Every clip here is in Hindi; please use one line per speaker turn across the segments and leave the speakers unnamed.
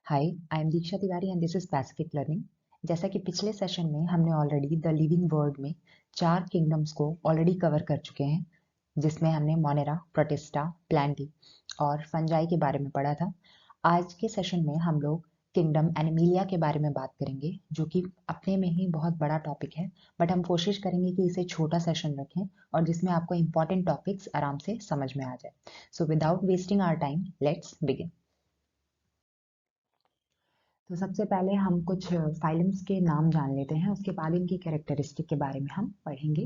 Hi, I am Diksha Tiwari and this is Pacific learning. जैसा कि पिछले सेशन में हमने ऑलरेडी द लिविंग वर्ल्ड में 4 किंगडम्स को ऑलरेडी कवर कर चुके हैं, जिसमें हमने मोनेरा, प्रोटिस्टा, प्लांटी और फंजाई के बारे में पढ़ा था। आज के सेशन में हम लोग किंगडम एनिमिलिया के बारे में बात करेंगे, जो कि अपने में ही बहुत बड़ा टॉपिक है, बट हम कोशिश करेंगे कि इसे छोटा सेशन रखें और जिसमें आपको इंपॉर्टेंट टॉपिक्स आराम से समझ में आ जाए। So without wasting our time, let's begin. तो सबसे पहले हम कुछ फाइलम्स के नाम जान लेते हैं, उसके बाद इनकी कैरेक्टरिस्टिक के बारे में हम पढ़ेंगे।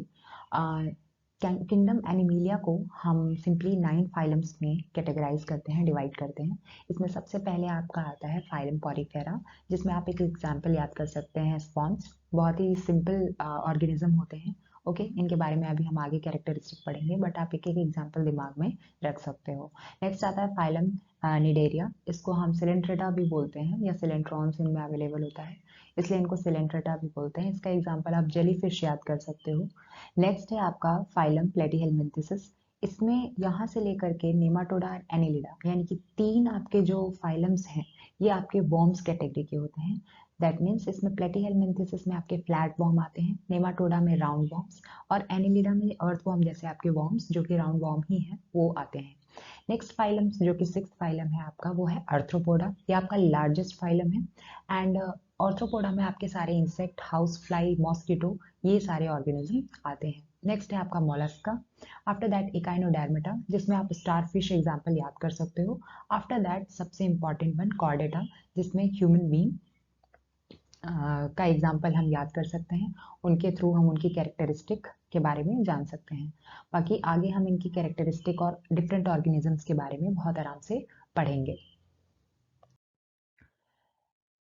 किंगडम एनिमिलिया को हम सिंपली 9 फाइलम्स में कैटेगराइज करते हैं, डिवाइड करते हैं। इसमें सबसे पहले आपका आता है फाइलम पॉरीफेरा, जिसमें आप एक एग्जाम्पल याद कर सकते हैं, स्पॉन्ज। बहुत ही सिंपल ऑर्गेनिज्म होते हैं। ओके, इनके बारे में अभी हम आगे कैरेक्टरिस्टिक पढ़ेंगे, बट आप एक एक एग्जाम्पल दिमाग में रख सकते हो। नेक्स्ट आता है फाइलम निडेरिया। इसको हम सिलेंट्रेटा भी बोलते हैं, या सिलेंट्रॉन्स इनमें अवेलेबल होता है, इसलिए इनको सिलेंट्रेटा भी बोलते हैं। इसका एग्जांपल आप जेलीफिश याद कर सकते हो। नेक्स्ट है आपका फाइलम प्लेटीहेलमिंथिसिस। इसमें यहाँ से लेकर के नेमाटोडा और एनिलिडा, यानी कि 3 आपके जो फाइलम्स हैं, ये आपके वॉर्म्स कैटेगरी के होते हैं। दैट मीन्स इसमें प्लेटीहेलमिंथिसिस में आपके फ्लैट वॉर्म आते हैं, नेमाटोडा में राउंड वॉर्म्स, और एनिलिडा में अर्थवॉर्म जैसे आपके वॉर्म्स, जो कि राउंड वॉर्म ही है, वो आते हैं। नेक्स्ट फाइलम जो कि 6th फाइलम है आपका, वो है आर्थ्रोपोडा। ये आपका लार्जेस्ट फाइलम है। एंड आर्थ्रोपोडा में आपके सारे इंसेक्ट, हाउस फ्लाई, मॉस्किटो, ये सारे ऑर्गेनिज्म आते हैं। नेक्स्ट है आपका मोलस्का। आफ्टर दैट इकाइनोडर्मेटा, जिसमें आप स्टारफिश एग्जाम्पल याद कर सकते हो। आफ्टर दैट सबसे इंपॉर्टेंट वन कॉर्डेटा, जिसमें ह्यूमन बीइंग का एग्जाम्पल हम याद कर सकते हैं। उनके थ्रू हम उनकी कैरेक्टरिस्टिक के बारे में जान सकते हैं। बाकी आगे हम इनकी कैरेक्टरिस्टिक और डिफरेंट ऑर्गेनिजम्स के बारे में बहुत आराम से पढ़ेंगे।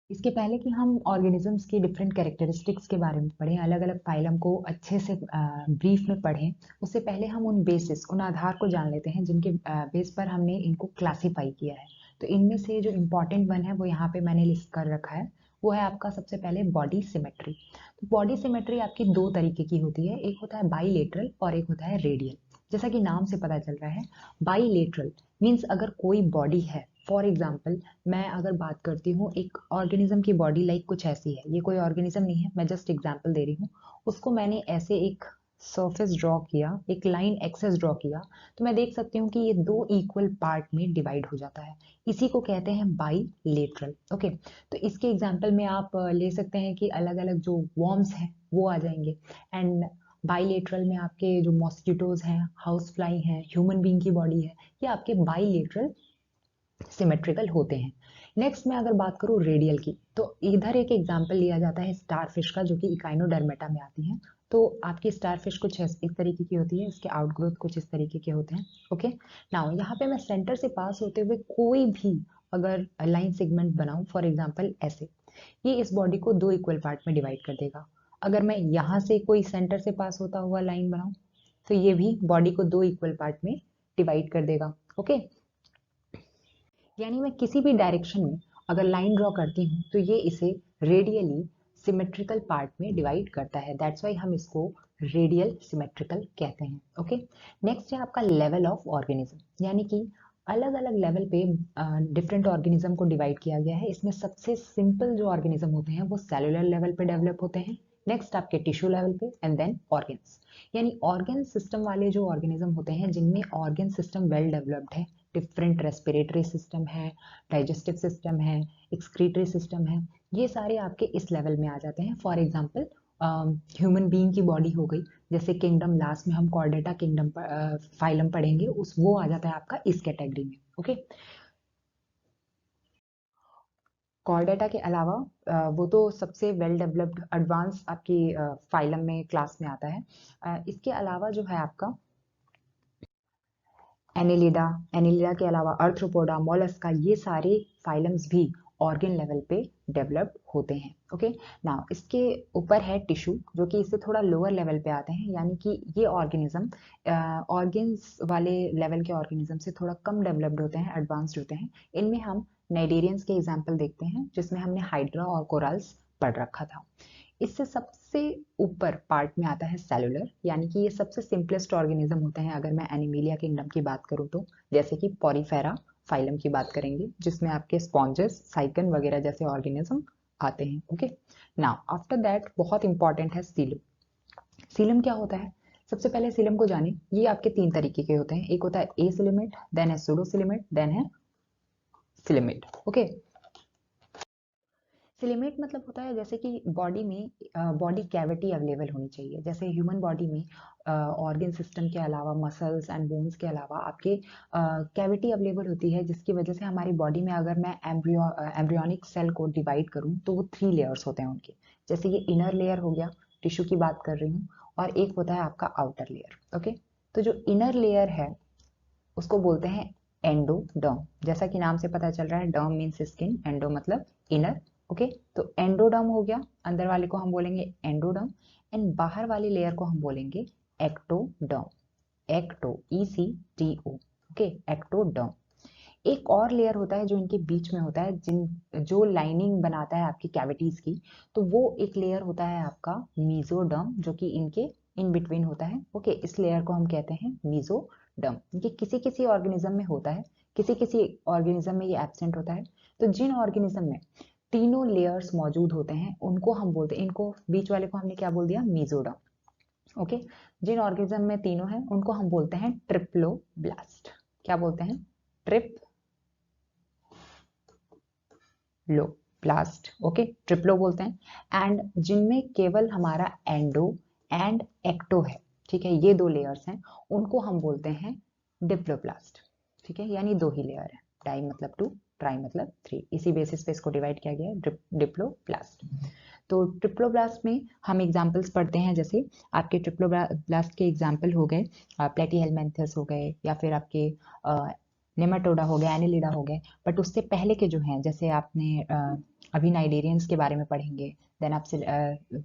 इसके पहले कि हम ऑर्गेनिजम्स की डिफरेंट कैरेक्टरिस्टिक्स के बारे में पढ़ें, अलग अलग फाइलम को अच्छे से ब्रीफ में पढ़ें, उससे पहले हम उन बेसिस, उन आधार को जान लेते हैं जिनके बेस पर हमने इनको क्लासीफाई किया है। तो इनमें से जो इम्पॉर्टेंट वन है वो यहाँ पे मैंने लिस्ट कर रखा है। वो है आपका सबसे पहले बॉडी सिमेट्री। तो बॉडी सिमेट्री आपकी 2 तरीके की होती है, एक होता है बाईलेटरल और एक होता है रेडियल। जैसा कि नाम से पता चल रहा है, बाईलेटरल मीन्स अगर कोई बॉडी है, फॉर एग्जाम्पल मैं अगर बात करती हूँ एक ऑर्गेनिज्म की बॉडी, लाइक कुछ ऐसी है, ये कोई ऑर्गेनिज्म नहीं है, मैं जस्ट एग्जाम्पल दे रही हूँ। उसको मैंने ऐसे एक सरफेस ड्रॉ किया, एक लाइन एक्सेस ड्रॉ किया, तो मैं देख सकती हूँ कि ये 2 इक्वल पार्ट में डिवाइड हो जाता है। इसी को कहते हैं बाईलेटरल। ओके, तो इसके एग्जाम्पल में आप ले सकते हैं कि अलग अलग जो वॉर्म्स हैं वो आ जाएंगे। एंड बाईलेटरल में आपके जो मॉस्किटोज हैं, हाउस फ्लाई हैं, ह्यूमन बीइंग की बॉडी है, ये आपके बाईलेटरल सिमेट्रिकल होते हैं। नेक्स्ट मैं अगर बात करूँ रेडियल की, तो इधर एक एग्जाम्पल लिया जाता है स्टारफिश का, जो कि इकाइनोडर्मेटा में आती है। तो आपकी स्टारफिश कुछ इस तरीके की होती है, इसके आउटग्रोथ कुछ इस तरीके के होते हैं। ओके, नाउ यहाँ पे मैं सेंटर से पास होते हुए कोई भी अगर लाइन सेगमेंट बनाऊं, फॉर एग्जाम्पल ऐसे, ये इस बॉडी को 2 इक्वल पार्ट में डिवाइड कर देगा। अगर मैं यहाँ से कोई सेंटर से पास होता हुआ लाइन बनाऊं, तो ये भी बॉडी को 2 इक्वल पार्ट में डिवाइड कर देगा। ओके, यानी मैं किसी भी डायरेक्शन में अगर लाइन ड्रॉ करती हूँ, तो ये इसे रेडियली सिमेट्रिकल पार्ट में डिवाइड करता है। दैट्स वाई हम इसको रेडियल सिमेट्रिकल कहते हैं। ओके, नेक्स्ट है आपका लेवल ऑफ ऑर्गेनिज्म, यानी कि अलग अलग लेवल पे डिफरेंट ऑर्गेनिज्म को डिवाइड किया गया है। इसमें सबसे सिंपल जो ऑर्गेनिज्म होते हैं वो सेलुलर लेवल पे डेवलप होते हैं। नेक्स्ट आपके टिश्यू लेवल पे, एंड देन ऑर्गन्स। यानी ऑर्गन सिस्टम वाले जो ऑर्गेनिज्म होते हैं, जिनमें ऑर्गन सिस्टम वेल डेवलप्ड है, डिफरेंट रेस्पिरेटरी सिस्टम है, डाइजेस्टिव सिस्टम है, एक्सक्रीटरी सिस्टम है, ये सारे आपके इस लेवल में आ जाते हैं। फॉर एग्जाम्पल ह्यूमन बीइंग की बॉडी हो गई, जैसे किंगडम लास्ट में हम कॉर्डेटा किंगडम फाइलम पढ़ेंगे, उस वो आ जाता है आपका इस कैटेगरी में। ओके, कॉर्डेटा के अलावा वो तो सबसे वेल डेवलप्ड एडवांस आपकी फाइलम में क्लास में आता है। इसके अलावा जो है आपका एनिलिडा, एनिलिडा के अलावा अर्थ्रोपोडा, मोलस्का, ये सारे फाइलम्स भी ऑर्गन लेवल पे डेवलप होते हैं। ओके, नाउ इसके ऊपर है टिश्यू, जो कि इससे थोड़ा लोअर लेवल पे आते हैं, यानी कि ये ऑर्गेनिज्म ऑर्गन्स वाले लेवल के ऑर्गेनिज्म से थोड़ा कम डेवलप्ड होते हैं, एडवांस्ड होते हैं। इनमें हम नाइडेरियंस के एग्जाम्पल देखते हैं, जिसमें हमने हाइड्रा और कोरल्स पढ़ रखा था। इससे सबसे ऊपर पार्ट में आता है सेलुलर, यानी कि ये सबसे सिंपलेस्ट ऑर्गेनिज्म होते हैं अगर मैं एनिमिलिया किंगडम की बात करूँ तो, जैसे कि पॉरीफेरा, फाइलम की बात करेंगे जिसमें आपके स्पॉन्जेस, साइकन वगैरह जैसे ऑर्गेनिज्म आते हैं। ओके, नाउ आफ्टर दैट बहुत इंपॉर्टेंट है सीलम। सीलम क्या होता है? सबसे पहले सीलम को जाने। ये आपके तीन तरीके के होते हैं, एक होता है ए सिलिमेट, देन है सूडो सिलिमेट, देन है सिलिमेट। ओके, सिलिमेट मतलब होता है जैसे कि बॉडी में बॉडी कैविटी अवेलेबल होनी चाहिए। जैसे ह्यूमन बॉडी में ऑर्गन सिस्टम के अलावा मसल्स एंड बोन्स के अलावा आपके कैविटी अवेलेबल होती है, जिसकी वजह से हमारी बॉडी में अगर मैं एम्ब्रियोनिक सेल को डिवाइड करूं तो वो 3 लेयर्स होते हैं उनके। जैसे ये इनर लेयर हो गया, टिश्यू की बात कर रही हूँ, और एक होता है आपका आउटर लेयर। ओके, तो जो इनर लेयर है उसको बोलते हैं एंडोडर्म। जैसा कि नाम से पता चल रहा है, डर्म मीन्स स्किन, एंडो मतलब इनर। ओके, तो एंडोडर्म हो गया, अंदर वाले को हम बोलेंगे एंडोडर्म, एंड बाहर वाली लेयर को हम बोलेंगे ectoderm. Ecto, ECTO। Okay, ectoderm. एक और लेयर होता है जो इनके बीच में होता है, जो लाइनिंग बनाता है आपकी कैविटीज की, तो वो एक लेयर होता है आपका मीजोडर्म, जो कि इनके इन बिटवीन होता है। ओके, इस लेयर को हम कहते हैं मीजोडर्म। ये किसी किसी ऑर्गेनिज्म में होता है, किसी किसी ऑर्गेनिज्म में ये एब्सेंट होता है। तो जिन ऑर्गेनिज्म में तीनों लेयर्स मौजूद होते हैं उनको हम बोलते हैं, इनको बीच वाले को हमने क्या बोल दिया, मीजोडर्म। ओके, जिन ऑर्गेनिज्म में तीनों हैं उनको हम बोलते हैं ट्रिप्लोब्लास्ट। क्या बोलते हैं? ट्रिप्लोब्लास्ट। ओके, ट्रिप्लो बोलते हैं। एंड जिनमें केवल हमारा एंडो एंड एक्टो है, ठीक है, ये 2 लेयर्स हैं, उनको हम बोलते हैं डिप्लोब्लास्ट। ठीक है, यानी 2 ही लेयर है, डाई मतलब 2, ट्राई मतलब 3, इसी बेसिस पे इसको डिवाइड किया गया है, डिप्लोब्लास्ट। तो ट्रिप्लोब्लास्ट में हम एग्जाम्पल्स पढ़ते हैं, जैसे आपके ट्रिप्लोब्लास्ट के एग्जाम्पल हो गए प्लेटीहेलमिन्थस हो गए, या फिर आपके नेमाटोडा हो गया, एनिलिडा हो गए। बट उससे पहले के जो हैं, जैसे आपने अभी नाइडेरियंस के बारे में पढ़ेंगे, देन आप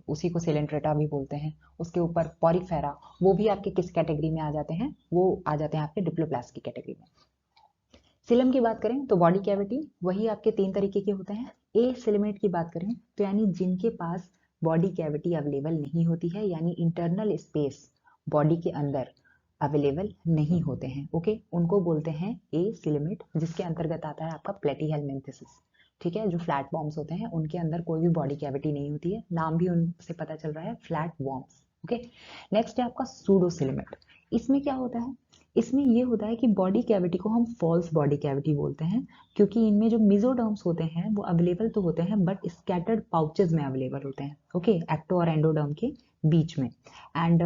उसी को सिलेंट्रेटा भी बोलते हैं। उसके ऊपर पॉरीफेरा, वो भी आपके किस कैटेगरी में आ जाते हैं? वो आ जाते हैं आपके डिप्लोब्लास्ट की कैटेगरी में। सिलम की बात करें तो बॉडी कैविटी वही आपके 3 तरीके के होते हैं। ए सिलिमेट की बात करें तो यानी जिनके पास बॉडी कैविटी अवेलेबल नहीं होती है, यानी इंटरनल स्पेस बॉडी के अंदर अवेलेबल नहीं होते हैं। ओके, उनको बोलते हैं ए सिलिमेट, जिसके अंतर्गत आता है आपका प्लेटीहेलमिन्थेसिस। ठीक है, जो फ्लैट वॉर्म्स होते हैं उनके अंदर कोई भी बॉडी कैविटी नहीं होती है, नाम भी उनसे पता चल रहा है, फ्लैट वॉर्म्स। ओके, नेक्स्ट है आपका सूडो सिलिमेट। इसमें क्या होता है? इसमें ये होता है कि बॉडी कैविटी को हम फॉल्स बॉडी कैविटी बोलते हैं, क्योंकि इनमें जो मेसोडर्म्स होते हैं वो अवेलेबल तो होते हैं बट स्कैटर्ड पाउचेस में अवेलेबल होते हैं। ओके, एक्टो और एंडोडर्म के बीच में। एंड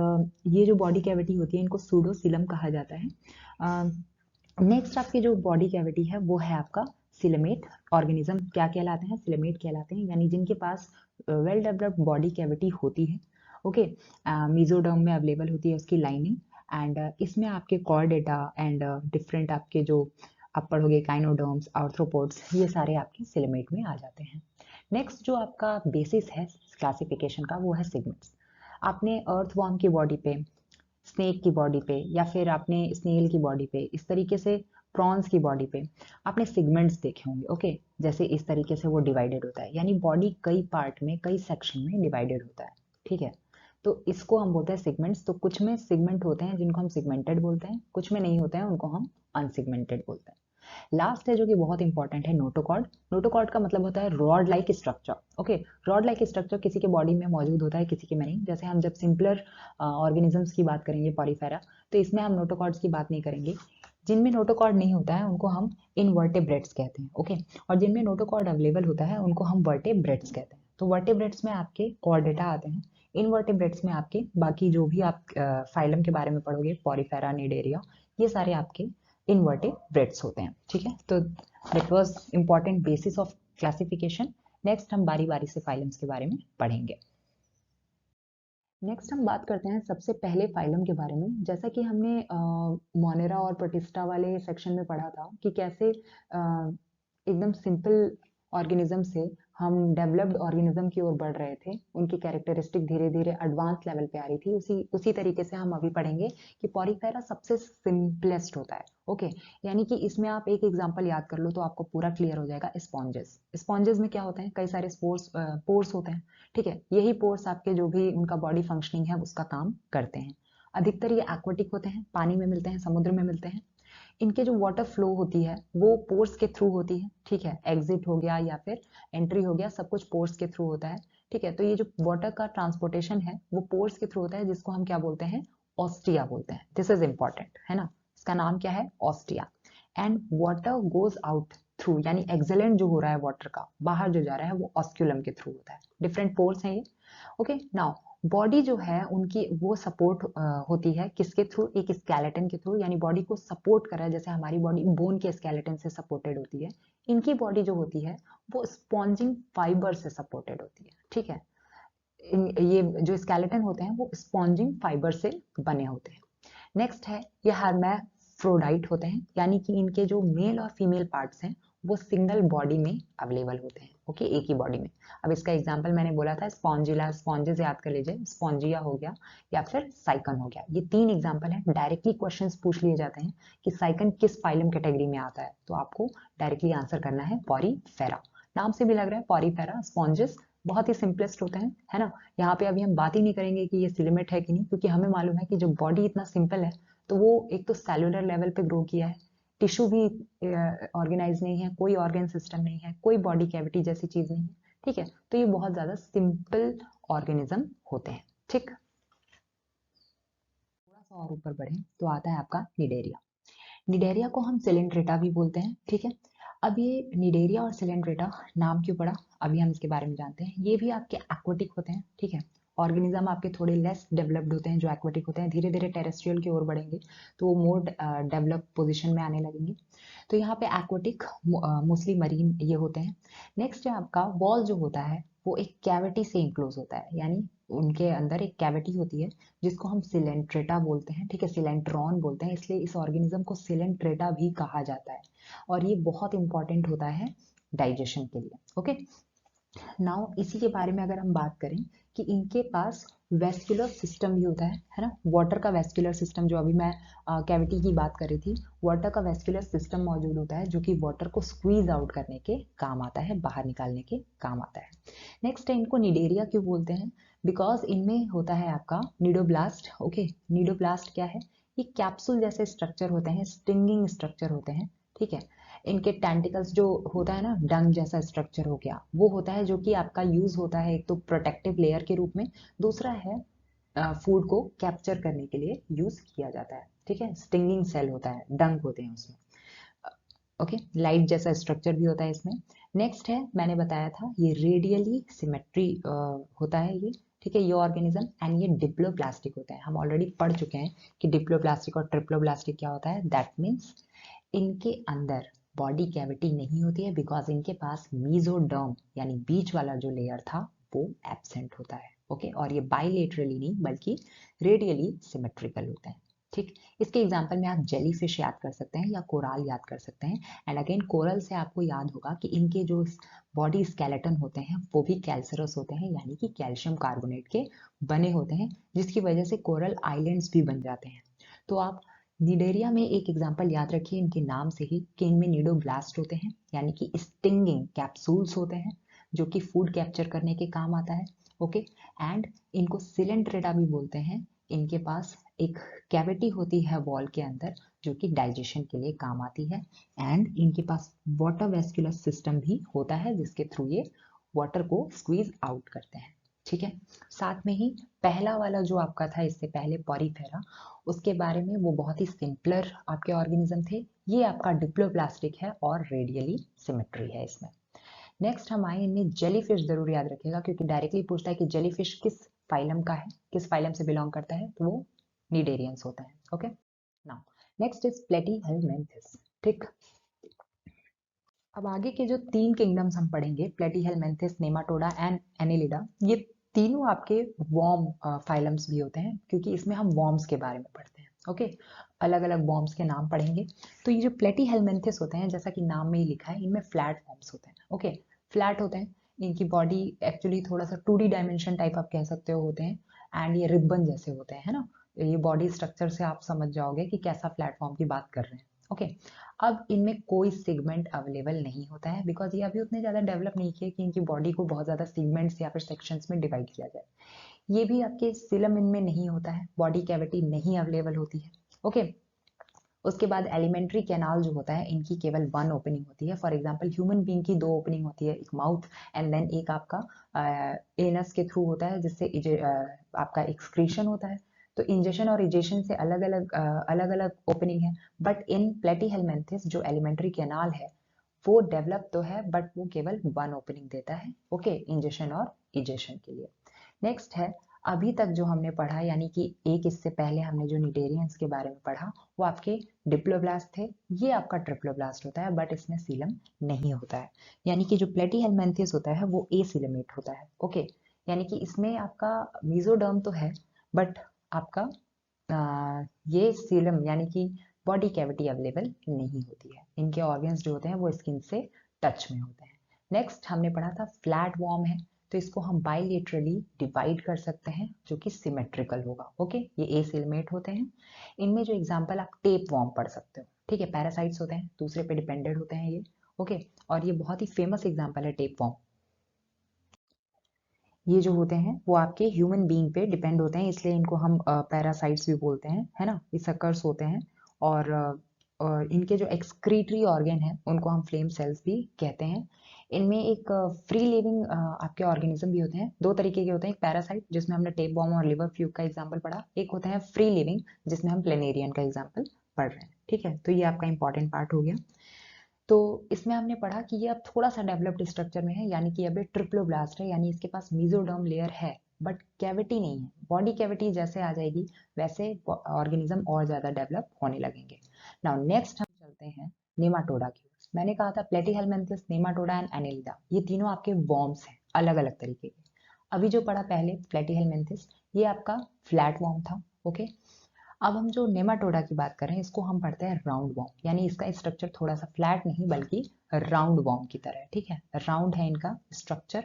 ये जो बॉडी कैविटी होती है इनको सूडोसिलम कहा जाता है। नेक्स्ट आपकी जो बॉडी कैविटी है वो है आपका सिलेमेट। ऑर्गेनिज्म क्या कहलाते हैं? सिलेमेट कहलाते हैं, यानी जिनके पास वेल डेवलप्ड बॉडी कैविटी होती है। ओके, मेसोडर्म में अवेलेबल होती है उसकी लाइनिंग, एंड इसमें आपके कॉर्डेटा एंड डिफरेंट आपके जो अपर हो गए काइनोडर्म्स, आर्थ्रोपोड्स, ये सारे आपके सिलेमेट में आ जाते हैं। नेक्स्ट जो आपका बेसिस है क्लासिफिकेशन का वो है सेगमेंट्स। आपने अर्थवॉर्म की बॉडी पे, स्नेक की बॉडी पे, या फिर आपने स्नेल की बॉडी पे, इस तरीके से प्रॉन्स की बॉडी पे आपने सेगमेंट्स देखे होंगे। ओके, जैसे इस तरीके से वो डिवाइडेड होता है, यानी बॉडी कई पार्ट में, कई सेक्शन में डिवाइडेड होता है। ठीक है, तो इसको हम बोलते हैं सेगमेंट्स। तो कुछ में सेगमेंट होते हैं जिनको हम सेगमेंटेड बोलते हैं, कुछ में नहीं होते हैं, उनको हम अनसेगमेंटेड बोलते हैं। लास्ट है जो कि बहुत इंपॉर्टेंट है, नोटोकॉर्ड। नोटोकॉर्ड का मतलब होता है rod like structure. Okay, rod like structure किसी के बॉडी में मौजूद होता है, किसी के में नहीं। जैसे हम जब सिंपलर ऑर्गेनिजम्स की बात करेंगे, पॉलीफेरा, तो इसमें हम नोटोकॉर्ड्स की बात नहीं करेंगे। जिनमें नोटोकॉर्ड नहीं होता है उनको हम इनवर्टेब्रेट्स कहते हैं। ओके, और जिनमें नोटोकॉर्ड अवेलेबल होता है उनको हम वर्टेब्रेट्स कहते हैं। तो वर्टेब्रेट्स में आपके कॉर्डेटा आते हैं, इनवर्टेब्रेट्स में आपके बाकी जो भी आप फाइलम के बारे में पढ़ोगे, पॉरीफेरा, निडेरिया, ये सारे आपके इनवर्टेब्रेट्स होते हैं। ठीक है, तो that was important basis of classification. Next हम बारी बारी से फाइलम्स के बारे में पढ़ेंगे। नेक्स्ट हम बात करते हैं सबसे पहले फाइलम के बारे में। जैसा कि हमने मोनेरा और प्रोटिस्टा वाले सेक्शन में पढ़ा था कि कैसे एकदम सिंपल ऑर्गेनिज्म से हम डेवलप्ड ऑर्गेनिज्म की ओर बढ़ रहे थे, उनकी कैरेक्टरिस्टिक धीरे धीरे एडवांस लेवल पे आ रही थी। उसी तरीके से हम अभी पढ़ेंगे कि पॉरीफेरा सबसे सिंपलेस्ट होता है। ओके, यानी कि इसमें आप एक एग्जांपल याद कर लो तो आपको पूरा क्लियर हो जाएगा। स्पॉन्जेस, स्पॉन्जेस में क्या होते हैं? कई सारे पोर्स होते हैं। ठीक है, यही पोर्स आपके जो भी उनका बॉडी फंक्शनिंग है उसका काम करते हैं। अधिकतर ये एक्वाटिक होते हैं, पानी में मिलते हैं, समुद्र में मिलते हैं। इनके जो वाटर फ्लो होती है वो पोर्स के थ्रू होती है, ठीक है, एग्जिट हो गया या फिर एंट्री हो गया, सब कुछ पोर्स के थ्रू होता है, ठीक है। तो ये जो वाटर का ट्रांसपोर्टेशन है वो पोर्स के थ्रू होता है, जिसको हम क्या बोलते हैं, ऑस्टिया बोलते हैं। दिस इज इंपॉर्टेंट, है ना, इसका नाम क्या है, ostia. And water goes out through, यानी एक्सेलेंट जो हो रहा है वाटर का बाहर जो जा रहा है वो ऑस्क्यूलम के थ्रू होता है। डिफरेंट पोर्स हैं ये, ओके। नाउ बॉडी जो है उनकी वो सपोर्ट होती है किसके थ्रू, एक स्केलेटन के थ्रू, यानी बॉडी को सपोर्ट कर रहा है, जैसे हमारी बॉडी बोन के स्केलेटन से सपोर्टेड होती है, इनकी बॉडी जो होती है वो स्पॉन्जिंग फाइबर से सपोर्टेड होती है, ठीक है। ये जो स्केलेटन होते हैं वो स्पॉन्जिंग फाइबर से बने होते हैं। नेक्स्ट है ये हर्मैफ्रोडाइट होते हैं, यानी कि इनके जो मेल और फीमेल पार्ट्स हैं वो सिंगल बॉडी में अवेलेबल होते हैं, ओके, एक ही बॉडी में। अब इसका एग्जांपल मैंने बोला था स्पॉन्जिला, स्पॉन्जेस याद कर लीजिए, स्पॉन्जिया हो गया या फिर साइकन हो गया, ये 3 एग्जांपल हैं। डायरेक्टली क्वेश्चंस पूछ लिए जाते हैं कि साइकन किस फाइलम कैटेगरी में आता है, तो आपको डायरेक्टली आंसर करना है पॉरीफेरा। नाम से भी लग रहा है पॉरीफेरा, स्पॉन्जेस बहुत ही सिंपलेस्ट होते हैं, है ना। यहाँ पे अभी हम बात ही नहीं करेंगे कि ये सिलिमेट है कि नहीं, क्योंकि हमें मालूम है कि जो बॉडी इतना सिंपल है तो वो एक तो सेलुलर लेवल पे ग्रो किया है, टिश्यू भी ऑर्गेनाइज नहीं है, कोई ऑर्गन सिस्टम नहीं है, कोई बॉडी कैविटी जैसी चीज नहीं है, ठीक है। तो ये बहुत ज्यादा सिंपल ऑर्गेनिज्म होते हैं, ठीक। थोड़ा सा और ऊपर बढ़े तो आता है आपका निडेरिया। निडेरिया को हम सिलेंट्रेटा भी बोलते हैं, ठीक है। अब ये निडेरिया और सिलेंट्रेटा नाम क्यों पड़ा, अभी हम इसके बारे में जानते हैं। ये भी आपके एक्वाटिक होते हैं, ठीक है। ऑर्गेनिज्म आपके थोड़े लेस डेवलप्ड होते हैं जो एक्वाटिक होते हैं, धीरे धीरे टेरेस्ट्रियल की ओर बढ़ेंगे तो वो मोर डेवलप पोजिशन में आने लगेंगे। तो यहाँ पे एक्वाटिक मोस्टली मरीन ये होते हैं। नेक्स्ट है आपका वॉल जो होता है वो एक कैविटी से इंक्लोज होता है, यानी उनके अंदर एक कैविटी होती है जिसको हम सिलेंट्रेटा बोलते हैं, ठीक है, सिलेंट्रॉन बोलते हैं, इसलिए इस ऑर्गेनिज्म को सिलेंट्रेटा भी कहा जाता है। और ये बहुत इंपॉर्टेंट होता है डाइजेशन के लिए, ओके। नाउ इसी के बारे में अगर हम बात करें कि इनके पास वेस्कुलर सिस्टम भी होता है ना, वाटर का वेस्कुलर सिस्टम, जो अभी मैं कैविटी की बात कर रही थी, वाटर का वेस्कुलर सिस्टम मौजूद होता है जो कि वाटर को स्क्वीज आउट करने के काम आता है, बाहर निकालने के काम आता है। नेक्स्ट है इनको निडेरिया क्यों बोलते हैं, बिकॉज इनमें होता है आपका निडोब्लास्ट, ओके। निडोब्लास्ट क्या है, ये कैप्सूल जैसे स्ट्रक्चर होते हैं, स्टिंगिंग स्ट्रक्चर होते हैं, ठीक है। इनके टेंटिकल्स जो होता है ना, डंग जैसा स्ट्रक्चर हो गया, वो होता है जो कि आपका यूज होता है एक तो प्रोटेक्टिव लेयर के रूप में, दूसरा है फूड को कैप्चर करने के लिए यूज किया जाता है, ठीक है। स्टिंगिंग सेल होता है, डंग होते हैं उसमें, ओके। लाइट जैसा स्ट्रक्चर भी होता है इसमें। नेक्स्ट है मैंने बताया था ये रेडियली सिमेट्री होता है ये, ठीक है, ये ऑर्गेनिज्म। एंड ये डिप्लोप्लास्टिक होता है, हम ऑलरेडी पढ़ चुके हैं कि डिप्लोप्लास्टिक और ट्रिप्लोप्लास्टिक क्या होता है। दैट मीन्स इनके अंदर बॉडी कैविटी नहीं होती है, बिकॉज इनके पास मीजोडर्म यानी बीच वाला जो लेयर था वो एब्सेंट होता है, ओके। और ये बाइलेटरली नहीं बल्कि रेडियली सिमेट्रिकल होते हैं, ठीक। इसके एग्जाम्पल में आप जेलीफिश याद कर सकते हैं या कोराल याद कर सकते हैं। एंड अगेन कोरल से आपको याद होगा कि इनके जो बॉडी स्केलेटन होते हैं वो भी कैल्सरस होते हैं, यानी कि कैल्शियम कार्बोनेट के बने होते हैं, जिसकी वजह से कोरल आइलैंड्स भी बन जाते हैं। तो आप निडेरिया में एक एग्जाम्पल याद रखिए इनके नाम से ही कि इनमें निडोब्लास्ट होते हैं, यानी कि स्टिंगिंग कैप्सूल्स होते हैं जो कि फूड कैप्चर करने के काम आता है, ओके। एंड इनको सिलेंट्रेटा भी बोलते हैं, इनके पास एक कैविटी होती है वॉल के अंदर जो कि डाइजेशन के लिए काम आती है। एंड इनके पास वाटर वेस्कुलर सिस्टम भी होता है जिसके थ्रू ये वाटर को स्क्वीज आउट करते हैं, ठीक है। साथ में ही पहला वाला जो आपका था इससे पहले पॉरीफेरा, उसके बारे में वो बहुत ही सिंपलर आपके ऑर्गेनिज्म थे। ये आपका डिप्लोप्लास्टिक है और रेडियली सिमेट्री है इसमें। नेक्स्ट हम आए इनमें जेलीफिश, जरूर याद रखिएगा क्योंकि डायरेक्टली पूछता है कि जेलीफिश किस फाइलम का है, किस फाइलम से बिलोंग करता है, तो वो निडेरियंस होता है, ओके। नाउ नेक्स्ट इज प्लेटीहेलमिन्थस, ठीक। अब आगे के जो 3 किंगडम्स हम पढ़ेंगे, प्लेटीहेलमिन्थस, नेमाटोडा एंड एनेलिडा, ये तीनों आपके वॉर्म फाइलम्स भी होते हैं क्योंकि इसमें हम वॉर्म्स के बारे में पढ़ते हैं, ओके। अलग अलग वॉर्म्स के नाम पढ़ेंगे। तो ये जो प्लेटीहेलमिन्थस होते हैं, जैसा कि नाम में ही लिखा है, इनमें फ्लैट फॉर्म्स होते हैं, ओके। फ्लैट होते हैं, इनकी बॉडी एक्चुअली थोड़ा सा 2D डायमेंशन टाइप आप कह सकते हो होते हैं। एंड ये रिबन जैसे होते हैं, है ना। ये बॉडी स्ट्रक्चर से आप समझ जाओगे कि कैसा प्लेटफॉर्म की बात कर रहे हैं, ओके। अब इनमें कोई सेगमेंट अवेलेबल नहीं होता है बिकॉज ये अभी उतने ज़्यादा डेवलप नहीं किए कि इनकी बॉडी को बहुत ज़्यादा सेगमेंट्स या फिर सेक्शंस में डिवाइड किया जाए। ये भी आपके सिलम इनमें नहीं होता है, बॉडी कैविटी नहीं अवेलेबल होती है, ओके। उसके बाद एलिमेंट्री कैनाल जो होता है इनकी केवल वन ओपनिंग होती है। फॉर एग्जांपल ह्यूमन बीइंग की दो ओपनिंग होती है, एक माउथ एंड देन एक आपका एनस के थ्रू होता है, जिससे आपका एक्सक्रीशन होता है। तो इंजेशन और इजेशन से अलग अलग ओपनिंग है। बट इन प्लेटीहेलमिन्थेस जो एलिमेंट्री कैनाल है वो डेवलप तो है, बट वो केवल वन ओपनिंग देता है, ओके, इंजेशन और इजेशन के लिए। नेक्स्ट है, अभी तक जो हमने पढ़ा, यानी कि एक इससे पहले हमने जो निडेरियंस के बारे में पढ़ा वो आपके डिप्लोब्लास्ट थे। ये आपका ट्रिप्लोब्लास्ट होता है, बट इसमें सीलम नहीं होता है। यानी कि जो प्लेटीहेलमिन्थेस होता है वो एसिलमेट होता है, ओके। यानी कि इसमें आपका मेसोडर्म तो है, बट आपका ये सीलम यानी कि बॉडी कैविटी अवेलेबल नहीं होती है। इनके ऑर्गन्स जो होते हैं वो स्किन से टच में होते हैं। नेक्स्ट हमने पढ़ा था फ्लैट वॉर्म है, तो इसको हम बाइलेटरली डिवाइड कर सकते हैं, जो कि सिमेट्रिकल होगा, ओके। ये एसिलमेट होते हैं। इनमें जो एग्जांपल आप टेप वॉर्म पढ़ सकते हो, ठीक है, पैरासाइट्स होते हैं, दूसरे पे डिपेंडेंट होते हैं ये, ओके। और ये बहुत ही फेमस एग्जांपल है टेप वॉर्म। ये जो होते हैं वो आपके ह्यूमन बीइंग पे डिपेंड होते हैं, इसलिए इनको हम पैरासाइट्स भी बोलते हैं, है ना। ये सकर्स होते हैं। और इनके जो एक्सक्रीटरी ऑर्गन है उनको हम फ्लेम सेल्स भी कहते हैं। इनमें एक फ्री लिविंग आपके ऑर्गेनिज्म भी होते हैं, दो तरीके के होते हैं। एक पैरासाइट जिसमें हमने टेप बॉम और लिवर फ्लूक का एग्जाम्पल पढ़ा, एक होता है फ्री लिविंग जिसमें हम प्लेनेरियन का एग्जाम्पल पढ़ रहे हैं, ठीक है। तो ये आपका इंपॉर्टेंट पार्ट हो गया। तो इसमें हमने पढ़ा कि ये अब थोड़ा सा डेवलप्ड स्ट्रक्चर में है, यानी कि अब ये ट्रिप्लोब्लास्ट है, यानी इसके पास मेसोडर्म लेयर है बट कैविटी नहीं है। बॉडी कैविटी जैसे आ जाएगी वैसे ऑर्गेनिज्म और ज्यादा डेवलप होने लगेंगे। नाउ नेक्स्ट हम चलते हैं नेमाटोडा की ओर। मैंने कहा था प्लेटीहेलमिन्थेस, नेमाटोडा एंड एनेलिडा, ये तीनों आपके वॉर्म्स हैं, अलग अलग तरीके के। अभी जो पढ़ा पहले प्लेटीहेलमिन्थेस, ये आपका फ्लैट वॉर्म था, ओके। अब हम जो नेमाटोडा की बात कर रहे हैं इसको हम पढ़ते हैं राउंड वॉर्म, यानी इसका स्ट्रक्चर थोड़ा सा फ्लैट नहीं बल्कि राउंड वॉर्म की तरह है, ठीक है। राउंड है इनका स्ट्रक्चर।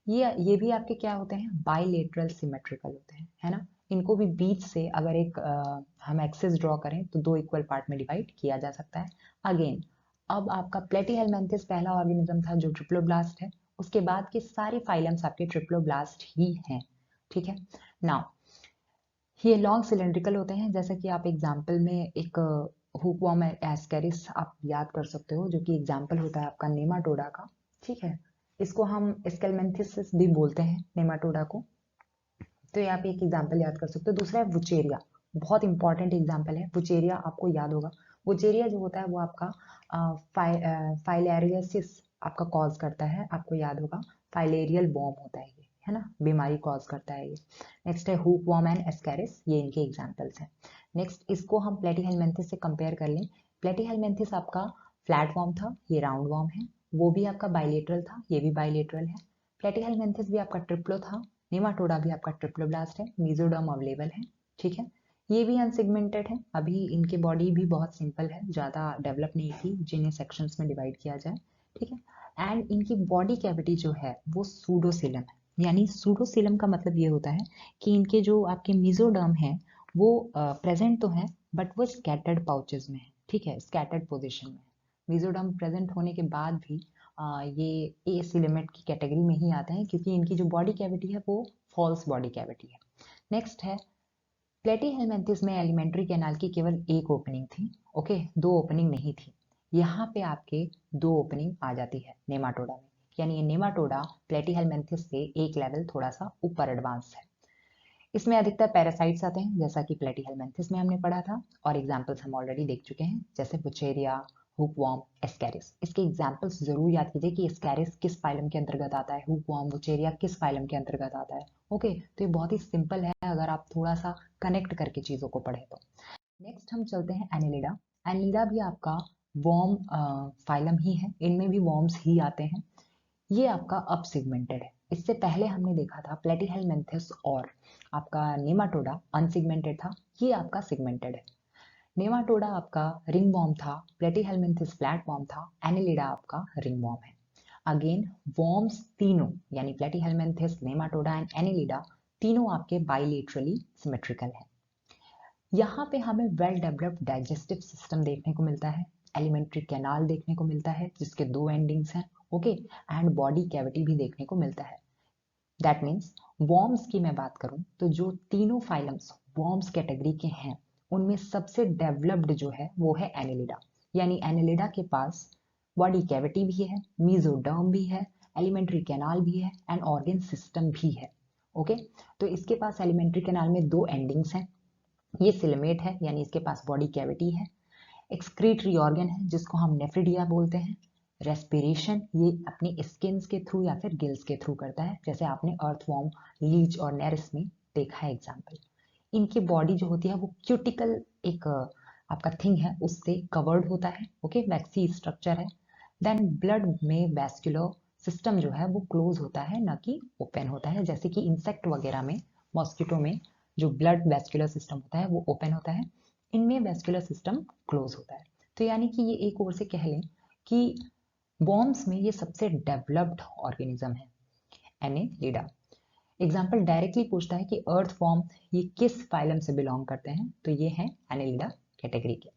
ये भी आपके क्या होते हैं, बाइलेटरल सिमेट्रिकल होते हैं, है ना। इनको भी बीच से अगर एक हम एक्सिस ड्रॉ करें तो दो इक्वल पार्ट में डिवाइड किया जा सकता है। अगेन, अब आपका प्लेटीहेलमिन्थेस पहला ऑर्गेनिज्म था जो ट्रिप्लोब्लास्ट है, उसके बाद के सारे फाइलम्स आपके ट्रिप्लोब्लास्ट ही हैं, ठीक है। नाउ ये लॉन्ग सिलेंड्रिकल होते हैं, जैसा कि आप एग्जाम्पल में एक हुकवॉर्म एस्केरिस आप याद कर सकते हो, जो कि एग्जाम्पल होता है आपका नेमाटोडा का, ठीक है। इसको हम स्केलमेंथिस भी बोलते हैं नेमाटोडा को। तो यहाँ पे एक एग्जाम्पल याद कर सकते हो। दूसरा है वुचेरिया, बहुत इंपॉर्टेंट एग्जाम्पल है वुचेरिया, आपको याद होगा। वुचेरिया जो होता है वो आपका फाइलेरियसिस आपका कॉज करता है, आपको याद होगा। फाइलेरियल वॉर्म होता है ये, है ना, बीमारी कॉज करता है ये। नेक्स्ट है हुक वॉर्म एंड एस्केरिस, ये इनके एग्जाम्पल्स हैं। नेक्स्ट इसको हम प्लेटीहेलमिन्थेस से कंपेयर कर लें। प्लेटीहेलमिन्थेस आपका फ्लैट वॉर्म था, ये राउंड वॉर्म है। वो भी आपका बाइलेटरल था, ये भी बाइलेटरल है। प्लेटीहेलमिन्थेस भी आपका ट्रिप्लो था। नेमाटोडा भी आपका ट्रिप्लोब्लास्ट है, मेसोडर्म अवेलेबल है, ठीक है। ये भी अनसेगमेंटेड है, अभी इनके बॉडी भी बहुत सिंपल है, ज़्यादा डेवलप नहीं थी जिन्हें सेक्शंस में डिवाइड किया जाए, ठीक है। एंड इनकी बॉडी कैविटी जो है वो सूडोसिलम है, यानी सूडोसिलम का मतलब ये होता है कि इनके जो आपके मेसोडर्म है वो प्रेजेंट तो है बट वो स्कैटर्ड पाउचेस में है, ठीक है, स्कैटर्ड पोजिशन में। मेसोडर्म प्रेजेंट होने के बाद भी ये ए सिलेमेट की कैटेगरी में ही आते हैं, क्योंकि इनकी जो बॉडी कैविटी है वो फॉल्स बॉडी कैविटी है। नेक्स्ट है प्लेटीहेलमिन्थेस में एलिमेंट्री कैनाल की केवल एक ओपनिंग थी, ओके, दो ओपनिंग नहीं थी। यहाँ पे आपके दो ओपनिंग आ जाती है नेमाटोडा में, यानी ये नेमाटोडा प्लेटीहेलमिन्थेस से एक लेवल थोड़ा सा ऊपर एडवांस है। इसमें अधिकतर पैरासाइट्स आते हैं, जैसा कि प्लेटीहेलमिन्थेस में हमने पढ़ा था, और एग्जाम्पल्स हम ऑलरेडी देख चुके हैं, जैसे बुचेरिया, हुकवॉर्म, एस्केरिस। इसके एग्जाम्पल्स जरूर याद कीजिए कि एस्केरिस किस फाइलम के अंतर्गत आता है, हुकवॉर्म, बुचेरिया किस फाइलम के अंतर्गत आता है, ओके। तो ये बहुत ही सिंपल है अगर आप थोड़ा सा कनेक्ट करके चीजों को पढ़े तो। नेक्स्ट हम चलते हैं एनिलिडा। एनिलिडा भी आपका वॉर्म फाइलम ही है, इनमें भी वॉर्म्स ही आते हैं। ये आपका अब सेगमेंटेड है। इससे पहले हमने देखा था प्लेटीहेलमिन्थेस और आपका नेमाटोडा अनसेगमेंटेड था, ये आपका सेगमेंटेड है। नेमाटोडा आपका रिंग वॉर्म था, प्लेटीहेलमिन्थेस फ्लैट वॉर्म था, एनिलिडा आपका रिंग वॉर्म है। अगेन वॉर्म्स तीनों यानी प्लेटीहेलमिन्थेस, नेमाटोडा एंड एनिलिडा तीनों आपके बाइलेटरली सिमेट्रिकल है। यहाँ पे हमें वेल डेवलप्ड डाइजेस्टिव सिस्टम देखने को मिलता है, एलिमेंट्री कैनाल देखने को मिलता है जिसके दो एंडिंग्स हैं, ओके, एंड बॉडी कैविटी भी देखने को मिलता है। दैट मीन्स वॉर्म्स की मैं बात करूं तो जो तीनों फाइलम्स वॉर्म्स कैटेगरी के हैं उनमें सबसे डेवलप्ड जो है वो है एनेलिडा। यानी एनेलिडा के पास बॉडी कैविटी भी है, मीजोडर्म भी है, एलिमेंट्री कैनाल भी है एंड ऑर्गन सिस्टम भी है। ओके, तो इसके पास एलिमेंट्री कैनाल में दो एंडिंग्स हैं। ये सिलेमेट है यानी इसके पास बॉडी कैविटी है। एक्सक्रीटरी ऑर्गन है जिसको हम नेफ्रिडिया बोलते हैं। रेस्पिरेशन ये अपनी स्किन्स के थ्रू या फिर गिल्स के थ्रू करता है, जैसे आपने अर्थवॉर्म, लीच और नेरिस में देखा है एग्जाम्पल। इनकी बॉडी जो होती है वो क्यूटिकल एक आपका थिंग है उससे कवर्ड होता है। ओके, वैक्सी स्ट्रक्चर है। देन ब्लड में वैस्कुलर सिस्टम जो है वो क्लोज होता है, ना कि ओपन होता है। जैसे कि इंसेक्ट वगैरह में, मॉस्किटो में जो ब्लड वैस्कुलर सिस्टम होता है वो ओपन होता है, इनमें वैस्कुलर सिस्टम क्लोज होता है। तो यानी कि ये एक ओर से कह लें कि वॉर्म्स में ये सबसे डेवलप्ड ऑर्गेनिज्म है, एनेलिडा। एग्जाम्पल डायरेक्टली पूछता है कि अर्थ फॉर्म ये किस फाइलम से बिलोंग करते हैं, तो ये है एनेलिडा कैटेगरी के।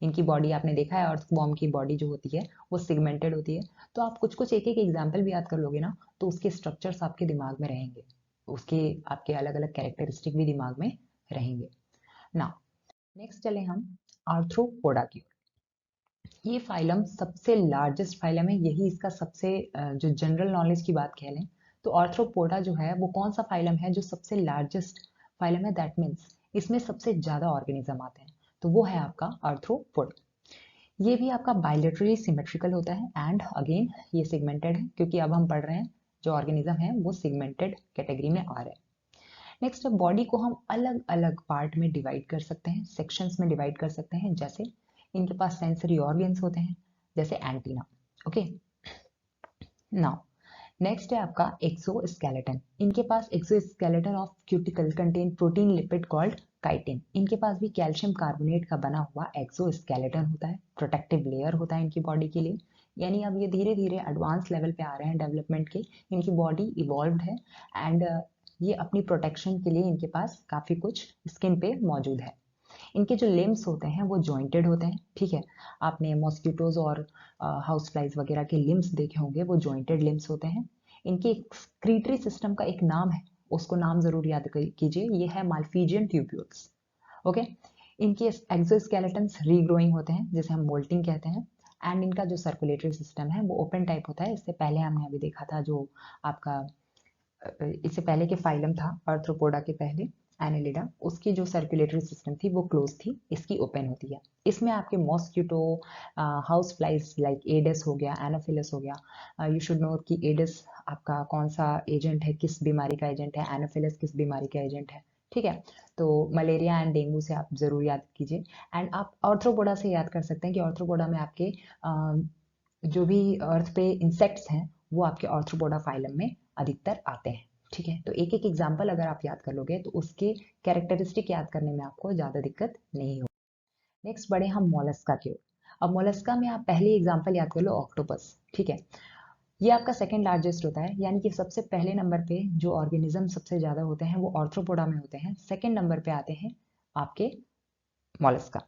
इनकी बॉडी आपने देखा है, अर्थ फॉर्म की बॉडी जो होती है वो सिगमेंटेड होती है। तो आप कुछ कुछ एक एक एग्जाम्पल भी याद कर लोगे ना, तो उसके स्ट्रक्चर्स आपके दिमाग में रहेंगे, उसके आपके अलग अलग कैरेक्टरिस्टिक भी दिमाग में रहेंगे ना। नेक्स्ट चले हम आर्थ्रोपोडा की ओर। ये फाइलम सबसे लार्जेस्ट फाइलम है, यही इसका सबसे जो जनरल नॉलेज की बात कह लें तो आर्थ्रोपोडा जो है वो कौन सा फाइलम है जो सबसे लार्जेस्ट फाइलम है, दैट मीन्स इसमें सबसे ज्यादा ऑर्गेनिज्म आते हैं, तो वो है आपका आर्थ्रोपोडा। ये भी आपका बायलेटरली सिमेट्रिकल होता है एंड अगेन ये सिगमेंटेड है, क्योंकि अब हम पढ़ रहे हैं जो ऑर्गेनिज्म है वो सिगमेंटेड कैटेगरी में आ रहे हैं। नेक्स्ट, बॉडी को हम अलग अलग पार्ट में डिवाइड कर सकते हैं, सेक्शंस में डिवाइड कर सकते हैं। जैसे इनके पास सेंसरी ऑर्गन्स होते हैं, जैसे एंटीना। ओके, नाउ नेक्स्ट है आपका एक्सोस्केलेटन। इनके पास exoskeleton of cuticle contain protein lipid called chitin. इनके पास भी कैल्शियम कार्बोनेट का बना हुआ एक्सोस्केलेटन होता है, प्रोटेक्टिव लेयर होता है इनकी बॉडी के लिए। यानी अब ये धीरे धीरे एडवांस लेवल पे आ रहे हैं डेवलपमेंट के, इनकी बॉडी इवॉल्व्ड है एंड ये अपनी प्रोटेक्शन के लिए इनके पास काफ़ी कुछ स्किन पे मौजूद है। इनके जो लिम्स होते हैं वो जॉइंटेड होते हैं, ठीक है। आपने मॉस्किटोज और हाउस फ्लाइज वगैरह के लिम्स देखे होंगे, वो जॉइंटेड लिम्स होते हैं। इनके एक्सक्रीटरी सिस्टम का एक नाम है, उसको नाम जरूर याद कीजिए, ये है माल्फीजियन ट्यूब्यूल्स। ओके, इनके एक्सोस्केलेटन्स रीग्रोइंग होते हैं जिसे हम मोल्टिंग कहते हैं एंड इनका जो सर्कुलेटरी सिस्टम है वो ओपन टाइप होता है। इससे पहले हमने अभी देखा था जो आपका इससे पहले के फाइलम था आर्थ्रोपोडा के पहले एनेलिडा, उसकी जो सर्कुलेटरी सिस्टम थी वो क्लोज थी, इसकी ओपन होती है। इसमें आपके mosquito, house flies like Aedes हो गया, एनोफिलस हो गया। यू शुड नो कि एडिस आपका कौन सा एजेंट है, किस बीमारी का एजेंट है, एनोफिलस किस बीमारी का एजेंट है, ठीक है। तो मलेरिया एंड डेंगू से आप जरूर याद कीजिए। एंड आप आर्थ्रोपोडा से याद कर सकते हैं कि आर्थ्रोपोडा में आपके जो भी अर्थ पे इंसेक्ट्स हैं वो आपके आर्थ्रोपोडा फाइलम में अधिकतर आते हैं, ठीक है। तो एक एक एग्जाम्पल अगर आप याद कर लोगे तो उसके कैरेक्टरिस्टिक याद करने में आपको ज़्यादा दिक्कत नहीं होगी। नेक्स्ट बढ़े हम मोलस्का की ओर। अब मोलस्का में आप पहले एग्जाम्पल याद कर लो, ऑक्टोपस, ठीक है। ये आपका सेकंड लार्जेस्ट होता है, यानी कि सबसे पहले नंबर पे जो ऑर्गेनिज्म सबसे ज़्यादा होते हैं वो आर्थ्रोपोडा में होते हैं। सेकंड नंबर पे आते हैं आपके मोलस्का।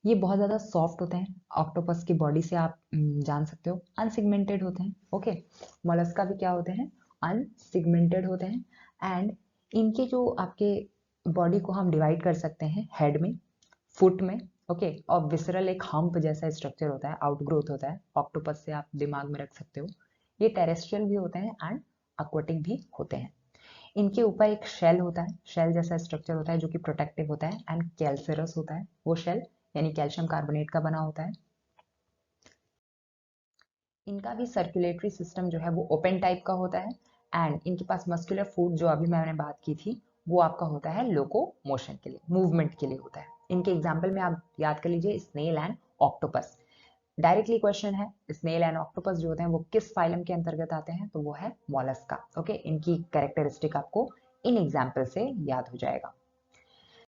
ये बहुत ज़्यादा सॉफ्ट होते हैं, ऑक्टोपस की बॉडी से आप जान सकते हो, अनसिगमेंटेड होते हैं। ओके, मोलस्का भी क्या होते हैं, अनसिगमेंटेड होते हैं एंड इनके जो आपके बॉडी को हम डिवाइड कर सकते हैं हेड में, फुट में, ओके, और विसरल एक हम्प जैसा स्ट्रक्चर होता है, आउटग्रोथ होता है ऑक्टोपस से, आप दिमाग में रख सकते हो। ये टेरेस्ट्रियल भी होते हैं एंड aquatic भी होते हैं। इनके ऊपर एक शेल होता है, शेल जैसा स्ट्रक्चर होता है जो कि प्रोटेक्टिव होता है एंड कैल्सरस होता है वो शेल, यानी कैल्शियम कार्बोनेट का बना होता है। इनका भी सर्कुलेटरी सिस्टम जो है वो ओपन टाइप का होता है एंड इनके पास मस्कुलर फूड जो अभी मैंने बात की थी वो आपका होता है लोको मोशन के लिए, मूवमेंट के लिए होता है। इनके एग्जाम्पल में आप याद कर लीजिए, snail and octopus. Directly question है, स्नेल एंड ऑक्टोपस जो होते हैं वो किस फाइलम के अंतर्गत आते हैं, तो वो है मोलस्का। ओके, इनकी कैरेक्टरिस्टिक आपको इन एग्जाम्पल से याद हो जाएगा।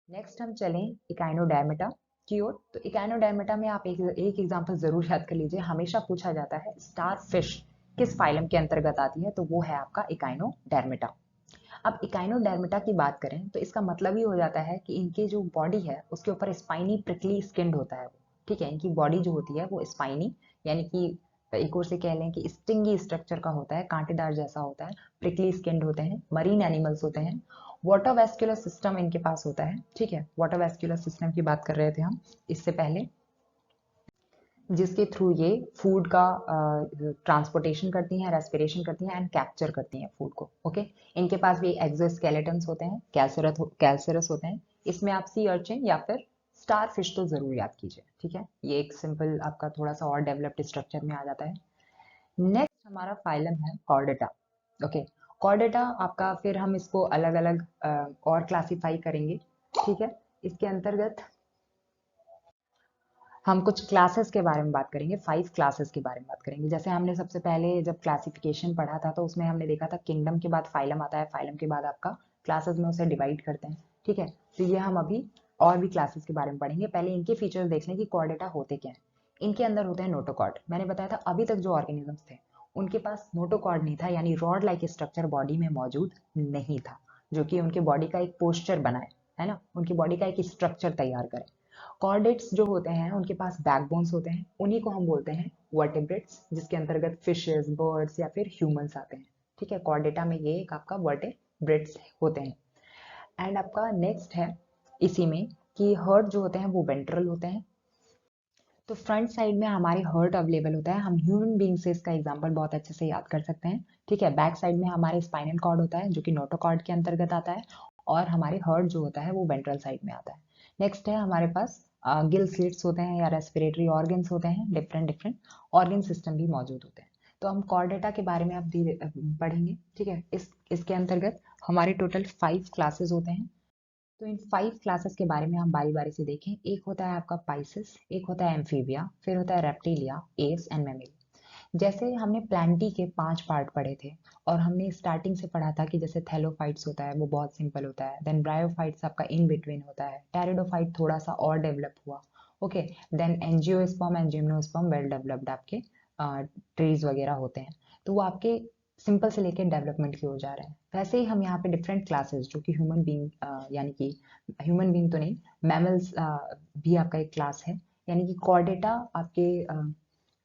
नेक्स्ट हम चलें इकाइनोडर्मेटा की ओर। तो इकाइनोडर्मेटा में आप एक एग्जांपल जरूर याद कर लीजिए, हमेशा पूछा जाता है स्टार फिश किस फाइलम के अंतर्गत आती है, तो वो है आपका इकाइनोडर्मेटा। अब इकाइनोडर्मेटा की बात करें तो इसका मतलब ही हो जाता है कि इनकी जो बॉडी है उसके ऊपर स्पाइनी प्रिकली स्किन्ड होता है, ठीक है। इनकी बॉडी जो होती है वो स्पाइनी, यानी कि एक और से कह लें कि स्टिंगी स्ट्रक्चर का होता है, कांटेदार जैसा होता है, प्रिकली स्किन्ड होते हैं, मरीन एनिमल्स होते हैं। वाटर वेस्क्यूलर सिस्टम इनके पास होता है, ठीक है। वाटर वेस्क्यूलर सिस्टम की बात कर रहे थे हम इससे पहले, जिसके थ्रू ये फूड का ट्रांसपोर्टेशन करती हैं, रेस्पिरेशन करती हैं एंड कैप्चर करती हैं फूड को, ओके। इनके पास भी एक्सोस्केलेटन्स होते हैं, कैल्सरस होते हैं। इसमें आप सी अर्चिन या फिर स्टार फिश तो जरूर याद कीजिए, ठीक है। ये एक सिंपल आपका थोड़ा सा और डेवलप्ड स्ट्रक्चर में आ जाता है। नेक्स्ट हमारा फाइलम है कॉर्डेटा, ओके। कॉर्डेटा आपका, फिर हम इसको अलग अलग और क्लासिफाई करेंगे, ठीक है। इसके अंतर्गत हम कुछ क्लासेस के बारे में बात करेंगे, 5 क्लासेस के बारे में बात करेंगे। जैसे हमने सबसे पहले जब क्लासिफिकेशन पढ़ा था तो उसमें हमने देखा था किंगडम के बाद फाइलम आता है, फाइलम के बाद आपका क्लासेस में उसे डिवाइड करते हैं, ठीक है। तो ये हम अभी और भी क्लासेस के बारे में पढ़ेंगे। पहले इनके फीचर्स देख लें कि कॉर्डेटा होते क्या हैं। इनके अंदर होते हैं नोटोकॉर्ड। मैंने बताया था अभी तक जो ऑर्गेनिजम्स थे उनके पास नोटोकॉर्ड नहीं था, यानी रॉड लाइक स्ट्रक्चर बॉडी में मौजूद नहीं था, जो कि उनके बॉडी का एक पोस्चर बनाए, है ना, उनकी बॉडी का एक स्ट्रक्चर तैयार करे। कॉर्डेट्स जो होते हैं उनके पास बैकबोन्स होते हैं, उन्हीं को हम बोलते हैं वर्टेब्रेट्स, जिसके अंतर्गत फिशेस, बर्ड्स या फिर ह्यूमंस आते हैं, ठीक है। कॉर्डेटा में ये एक आपका वर्टेब्रेट्स होते हैं। एंड आपका नेक्स्ट है इसी में कि हर्ट जो होते हैं वो वेंट्रल होते हैं। तो फ्रंट साइड में हमारे हर्ट अवेलेबल होता है, हम ह्यूमन बीइंग से इसका एग्जांपल बहुत अच्छे से याद कर सकते हैं, ठीक है। बैक साइड में हमारे स्पाइनल कॉर्ड होता है जो कि नोटोकॉर्ड के अंतर्गत आता है, और हमारे हर्ट जो होता है वो वेंट्रल साइड में आता है। नेक्स्ट है हमारे पास गिल स्लिट्स होते हैं या रेस्पिरेटरी ऑर्गन्स होते हैं, डिफरेंट डिफरेंट ऑर्गन सिस्टम भी मौजूद होते हैं। तो हम कॉर्डेटा के बारे में अब धीरे पढ़ेंगे, ठीक है। इसके अंतर्गत हमारे टोटल 5 क्लासेस होते हैं। तो इन 5 क्लासेस के बारे में हम बारी बारी से देखें। एक होता है आपका पाइसिस, एक होता है एम्फीबिया, फिर होता है रेप्टिलिया, एव्स एंड मैमिल। जैसे हमने प्लांटी के 5 पार्ट पढ़े थे, और हमने स्टार्टिंग से पढ़ा था कि जैसे थैलोफाइट्स होता है वो बहुत सिंपल होता है, देन ब्रायोफाइट्स आपका इन बिटवीन होता है, टेरिडोफाइट थोड़ा सा और डेवलप हुआ, okay. Then angiosperm and gymnosperm well developed आपके ट्रीज वगैरह होते हैं। तो वो आपके सिंपल से लेकर डेवलपमेंट की ओर जा रहे हैं। वैसे ही हम यहाँ पे डिफरेंट क्लासेस जो कि ह्यूमन बीइंग, यानी कि ह्यूमन बीइंग तो नहीं, मैमल्स भी आपका एक क्लास है, यानी कि कॉर्डेटा आपके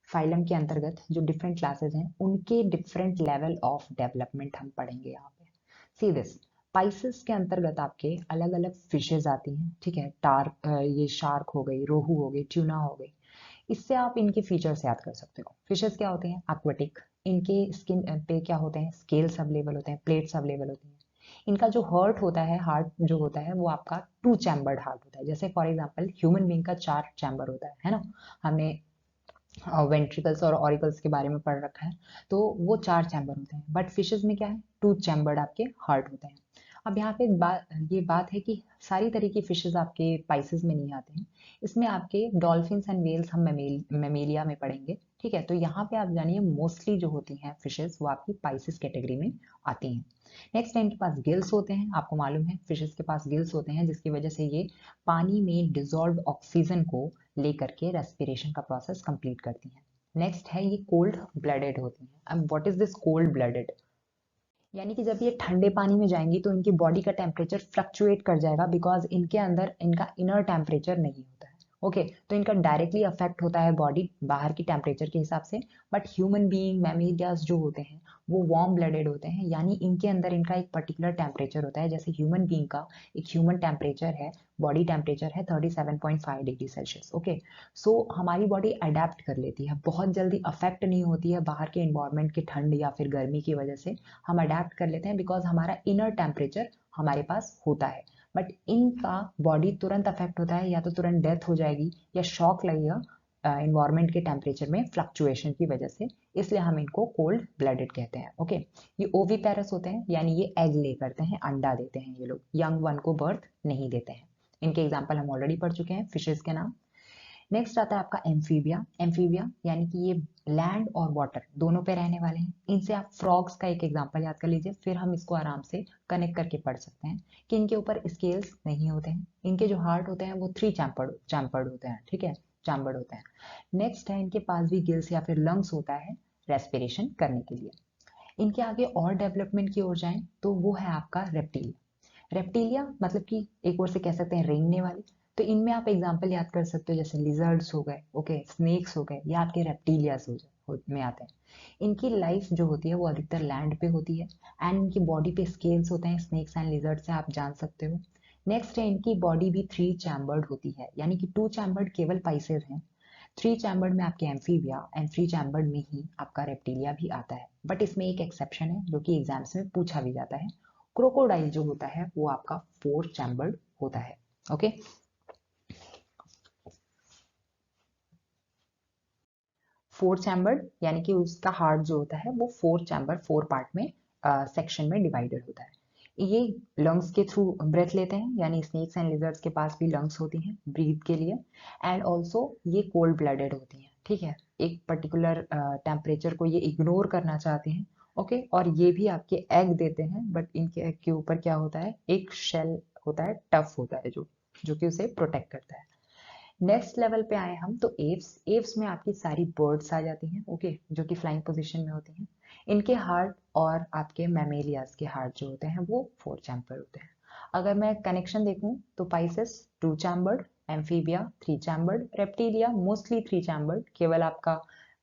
फाइलम के अंतर्गत जो डिफरेंट क्लासेस हैं उनके डिफरेंट लेवल ऑफ डेवलपमेंट हम पढ़ेंगे यहाँ पे। सी दिस, पाइसेस के अंतर्गत आपके अलग अलग फिशेज आती हैं, ठीक है। ये शार्क हो गई, रोहू हो गई, ट्यूना हो गई। इससे आप इनके फीचर्स याद कर सकते हो। फिशेस क्या होते हैं? एक्वेटिक। इनके स्किन पे क्या होते हैं? स्केल्स अवेलेबल होते हैं, प्लेट्स अवेलेबल होती हैं। इनका जो हार्ट होता है, हार्ट जो होता है वो आपका 2 चैम्बर्ड हार्ट होता है। जैसे फॉर एग्जांपल ह्यूमन बीइंग का 4 चैम्बर होता है ना। हमने वेंट्रिकल्स और ऑरिकल्स के बारे में पढ़ रखा है, तो वो 4 चैम्बर होते हैं, बट फिशेस में क्या है? 2 चैम्बर्ड आपके हार्ट होते हैं। अब यहाँ पे ये बात है कि सारी तरह की फिशेस आपके पाइसेस में नहीं आते हैं। इसमें आपके डॉल्फिन्स एंड वेल्स हम मेमेलिया में पढ़ेंगे, ठीक है। तो यहाँ पे आप जानिए मोस्टली जो होती हैं फिशेस वो आपकी पाइसेस कैटेगरी में आती हैं। नेक्स्ट है इनके पास गिल्स होते हैं। आपको मालूम है फिशेस के पास गिल्स होते हैं, जिसकी वजह से ये पानी में डिजॉल्व ऑक्सीजन को लेकर के रेस्पिरेशन का प्रोसेस कंप्लीट करती हैं। नेक्स्ट है ये कोल्ड ब्लडेड होती हैं। अब what is this cold blooded? यानी कि जब ये ठंडे पानी में जाएंगी तो इनकी बॉडी का टेम्परेचर फ्लक्चुएट कर जाएगा, बिकॉज इनके अंदर इनका इनर टेम्परेचर नहीं होता है, ओके। तो इनका डायरेक्टली अफेक्ट होता है बॉडी बाहर की टेम्परेचर के हिसाब से। बट ह्यूमन बीइंग, मैमीलियाज जो होते हैं वो वार्म ब्लडेड होते हैं, यानी इनके अंदर इनका एक पर्टिकुलर टेम्परेचर होता है। जैसे ह्यूमन बीइंग का एक ह्यूमन टेम्परेचर है, बॉडी टेम्परेचर है 37.5 डिग्री सेल्सियस, ओके। सो हमारी बॉडी अडेप्ट कर लेती है, बहुत जल्दी अफेक्ट नहीं होती है बाहर के इन्वायरमेंट की ठंड या फिर गर्मी की वजह से। हम अडेप्ट कर लेते हैं बिकॉज हमारा इनर टेम्परेचर हमारे पास होता है। बट इनका बॉडी तुरंत अफेक्ट होता है, या तो तुरंत डेथ हो जाएगी या शॉक लगेगा इन्वायरमेंट के टेम्परेचर में फ्लक्चुएशन की वजह से, इसलिए हम इनको कोल्ड ब्लडेड कहते हैं, ओके। ये ओवीपेरस होते हैं, यानी ये एग ले करते हैं, अंडा देते हैं, ये लोग यंग वन को बर्थ नहीं देते हैं। इनके एग्जाम्पल हम ऑलरेडी पढ़ चुके हैं फिशेस के नाम। नेक्स्ट आता है आपका एम्फीबिया। एम्फीबिया यानी कि ये लैंड और वाटर दोनों पे रहने वाले हैं। इनसे आप फ्रॉग्स का एक एग्जांपल याद कर लीजिए, फिर हम इसको आराम से कनेक्ट करके पढ़ सकते हैं कि इनके ऊपर स्केल्स नहीं होते हैं। इनके जो हार्ट होते हैं वो 3 चैम्पर्ड होते हैं, ठीक है, चैम्बर्ड होते हैं। नेक्स्ट है इनके पास भी गिल्स या फिर लंग्स होता है रेस्पिरेशन करने के लिए। इनके आगे और डेवलपमेंट की ओर जाएं तो वो है आपका रेप्टिलिया। रेप्टिलिया मतलब कि एक ओर से कह सकते हैं रेंगने वाले। तो इनमें आप एग्जांपल याद कर सकते हो, जैसे लिजर्ड्स हो गए, ओके, स्नेक्स हो गए, या आपके रेप्टिलियास हो गए, में आते हैं। इनकी लाइफ जो होती है वो अधिकतर लैंड पे होती है एंड इनकी बॉडी पे स्केल्स होते हैं, स्नेक्स एंड लिजर्ड से आप जान सकते हो। नेक्स्ट है इनकी बॉडी भी 3 चैम्बर्ड होती है, यानी कि 2 चैम्बर्ड केवल पाइसेस हैं। 3 चैम्बर्ड में आपके एम्फीबिया एंड 3 चैम्बर्ड में ही आपका रेप्टिलिया भी आता है। बट इसमें एक एक्सेप्शन है जो कि एग्जाम्स में पूछा भी जाता है। क्रोकोडाइल जो होता है वो आपका 4 चैम्बर्ड होता है। ओके, 4 चैम्बर्ड यानी कि उसका हार्ट जो होता है वो 4 चैम्बर 4 पार्ट में सेक्शन में डिवाइडेड होता है। ये लंग्स के थ्रू ब्रेथ लेते हैं, यानी स्नेक्स एंड लिजर्ड्स के पास भी लंग्स होती हैं ब्रीथ के लिए। एंड ऑल्सो ये कोल्ड ब्लडेड होती हैं, ठीक है। एक पर्टिकुलर टेम्परेचर को ये इग्नोर करना चाहते हैं। ओके, और ये भी आपके एग देते हैं, बट इनके एग के ऊपर क्या होता है, एक शेल होता है, टफ होता है, जो जो कि उसे प्रोटेक्ट करता है। नेक्स्ट लेवल पे आए हम तो एव्स। एव्स में आपकी सारी बर्ड्स आ जाती हैं, ओके, जो कि फ्लाइंग पोजीशन में होती हैं। इनके हार्ट और आपके मैमेलियाज के हार्ट जो होते हैं वो 4 चैम्बर होते हैं। अगर मैं कनेक्शन देखूं तो Pisces 2 chambered, amphibia 3 chambered, reptilia mostly 3 chambered, केवल आपका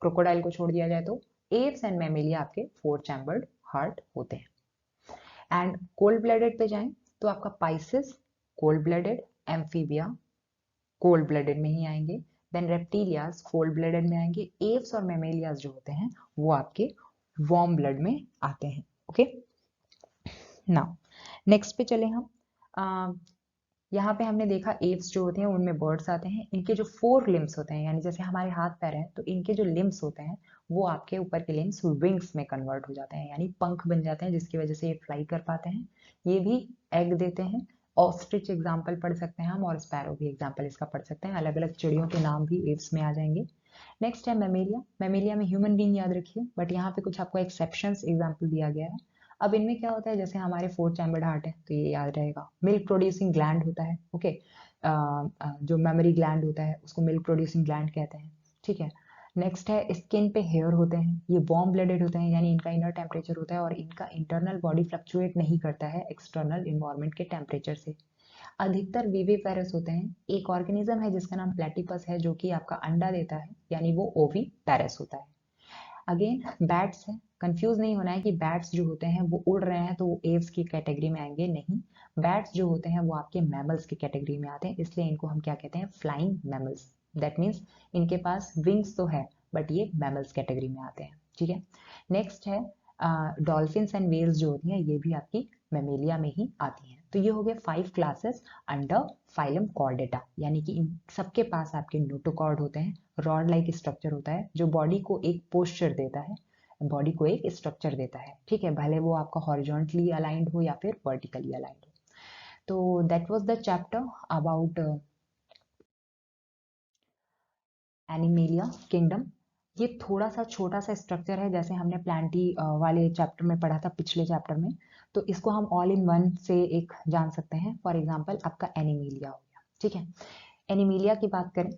क्रोकोडाइल को छोड़ दिया जाए तो एव्स एंड मैमेलिया आपके 4 चैम्बर्ड हार्ट होते हैं। एंड कोल्ड ब्लडेड पे जाएं तो आपका Pisces cold blooded, amphibia cold blooded में ही आएंगे, देन रेप्टिलियाज कोल्ड ब्लडेड में आएंगे, एव्स और मेमेलियाज जो होते हैं वो आपके वार्म ब्लड में आते हैं। ओके, नाउ नेक्स्ट पे चले हम। यहाँ पे हमने देखा एव्स जो होते हैं उनमें बर्ड्स आते हैं। इनके जो 4 लिम्स होते हैं, यानी जैसे हमारे हाथ पैर हैं तो इनके जो लिम्स होते हैं वो आपके ऊपर के लिम्स विंग्स में कन्वर्ट हो जाते हैं, यानी पंख बन जाते हैं, जिसकी वजह से ये फ्लाई कर पाते हैं। ये भी एग देते हैं। ऑस्ट्रिच एग्जाम्पल पढ़ सकते हैं हम, और स्पैरो भी एग्जाम्पल इसका पढ़ सकते हैं। अलग अलग चिड़ियों के नाम भी एव्स में आ जाएंगे। नेक्स्ट है मेमेलिया। मेमेलिया में ह्यूमन बीइंग याद रखिए, बट यहाँ पे कुछ आपको एक्सेप्शंस एग्जाम्पल दिया गया है। अब इनमें क्या होता है, जैसे हमारे 4 चैम्बर्ड हार्ट है तो ये याद रहेगा। मिल्क प्रोड्यूसिंग ग्लैंड होता है, ओके। जो मेमोरी ग्लैंड होता है उसको मिल्क प्रोड्यूसिंग ग्लैंड कहते हैं, ठीक है। नेक्स्ट है स्किन पे हेयर होते हैं। ये वार्म ब्लडेड होते हैं, यानी इनका इनर टेम्परेचर होता है और इनका इंटरनल बॉडी फ्लक्चुएट नहीं करता है एक्सटर्नल इन्वायरमेंट के टेम्परेचर से। अधिकतर विविपेरस होते हैं। एक ऑर्गेनिज्म है जिसका नाम प्लेटिपस है, जो कि आपका अंडा देता है, यानी वो ओविपेरस होता है। अगेन बैट्स है, कंफ्यूज नहीं होना है कि बैट्स जो होते हैं वो उड़ रहे हैं तो वो एव्स की कैटेगरी में आएंगे, नहीं। बैट्स जो होते हैं वो आपके मैमल्स की कैटेगरी में आते हैं, इसलिए इनको हम क्या कहते हैं, फ्लाइंग मैमल्स। दैट मीन्स इनके पास विंग्स तो है बट ये मैमल्स कैटेगरी में आते हैं, ठीक है। नेक्स्ट है डॉल्फिन्स एंड वेल्स जो होती हैं ये भी आपकी मेमेलिया में ही आती हैं। तो ये हो गए 5 क्लासेस अंडर फाइलम कॉर्डेटा, यानी कि इन सबके पास आपके नोटोकॉर्ड होते हैं। रॉड लाइक स्ट्रक्चर होता है जो बॉडी को एक पोस्चर देता है, बॉडी को एक स्ट्रक्चर देता है, ठीक है, भले वो आपका हॉरिजॉन्टली अलाइंड हो या फिर वर्टिकली अलाइंड हो। तो that was the chapter about animalia kingdom. ये थोड़ा सा छोटा सा स्ट्रक्चर है, जैसे हमने प्लांटी वाले चैप्टर में पढ़ा था पिछले चैप्टर में। तो इसको हम ऑल इन वन से एक जान सकते हैं। फॉर एग्जाम्पल आपका एनिमेलिया हो गया, ठीक है। एनिमेलिया की बात करें,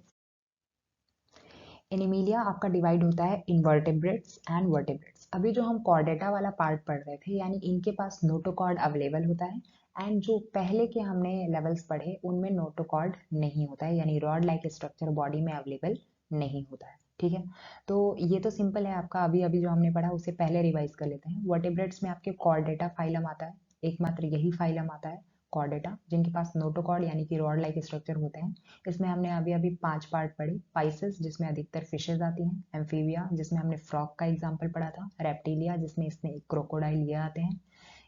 एनिमेलिया आपका डिवाइड होता है इनवर्टेब्रेट्स एंड वर्टेब्रेट्स। अभी जो हम कॉर्डेटा वाला पार्ट पढ़ रहे थे, यानी इनके पास नोटोकॉर्ड अवेलेबल होता है। एंड जो पहले के हमने लेवल्स पढ़े उनमें नोटोकॉर्ड नहीं होता है, यानी रॉड लाइक स्ट्रक्चर बॉडी में अवेलेबल नहीं होता है, ठीक है। तो ये तो सिंपल है आपका, अभी अभी जो हमने पढ़ा उसे पहले रिवाइज कर लेते हैं। वर्टेब्रेट्स में आपके कॉर्डेटा फाइलम आता है, एकमात्र यही फाइलम आता है कॉर्डेटा, जिनके पास नोटोकॉर्ड यानी कि रॉड लाइक स्ट्रक्चर होते हैं। इसमें हमने अभी अभी 5 पार्ट पढ़े। पाइसेस जिसमें अधिकतर फिशेज आती हैं, एम्फीबिया जिसमें हमने फ्रॉग का एग्जाम्पल पढ़ा था, रेप्टिलिया जिसमें इसमें क्रोकोडाइल ये आते हैं,